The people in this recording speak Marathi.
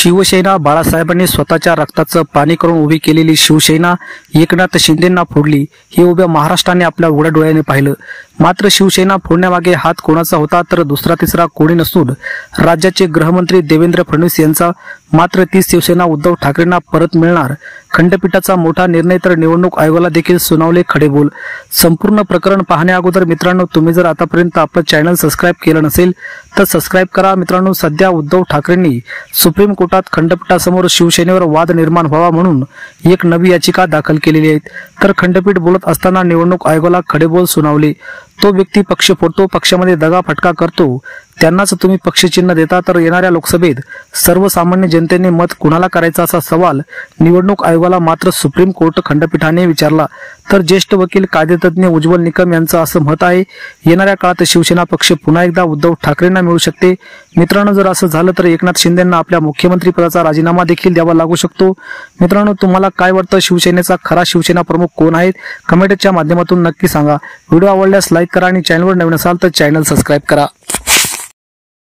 शिवसेना बाळासाहेबांनी स्वतःच्या रक्ताचं पाणी करून उभी केलेली शिवसेना एकनाथ शिंदेंना फोडली हे उभ्या महाराष्ट्राने आपल्या उघड्या डोळ्याने पाहिलं। मात्र शिवसेना फोडण्यामागे हात कोणाचा होता तर दुसरा तिसरा कोणी नसून राज्याचे गृहमंत्री देवेंद्र फडणवीस यांचा। मात्र ती शिवसेना उद्धव ठाकरेंना परत मिळणार। खंडपीठाचा मोठा निर्णय तर निवडणूक आयोगाला देखील सुनावले खडे बोल। संपूर्ण प्रकरण पाहण्या अगोदर मित्रांनो, तुम्ही जर आतापर्यंत आपलं चॅनल सबस्क्राइब केलं नसेल तर सबस्क्राइब करा। मित्रांनो, सध्या उद्धव ठाकरेंनी सुप्रीम कोर्टात खंडपीठासमोर शिवसेनेवर वाद निर्माण व्हावा म्हणून एक नवी याचिका दाखल केलेली आहे। तर खंडपीठ बोलत असताना निवडणूक आयोगाला खडेबोल सुनावले। तो व्यक्ती पक्ष फोडतो, पक्षामध्ये दगाफटका करतो, त्यांनाच तुम्ही पक्षचिन्ह देता, तर येणाऱ्या लोकसभेत सर्वसामान्य जनतेने मत कुणाला करायचा असा सवाल निवडणूक आयोगाला मात्र सुप्रीम कोर्ट खंडपीठाने विचारला। तर ज्येष्ठ वकील कायदेतज्ञ उज्ज्वल निकम यांचं असं मत आहे, येणाऱ्या काळात शिवसेना पक्ष पुन्हा एकदा उद्धव ठाकरेंना मिळू शकते। मित्रांनो, जर असं झालं तर एकनाथ शिंदेंना आपल्या मुख्यमंत्री पदाचा राजीनामा देखील द्यावा लागू शकतो। मित्रांनो, तुम्हाला काय वाटतं, शिवसेनेचा खरा शिवसेना प्रमुख कोण आहेत? कमेंटच्या माध्यमातून नक्की सांगा। व्हिडिओ आवडल्यास लाईक करा आणि चॅनलवर नवीन असाल तर चॅनल सबस्क्राइब करा।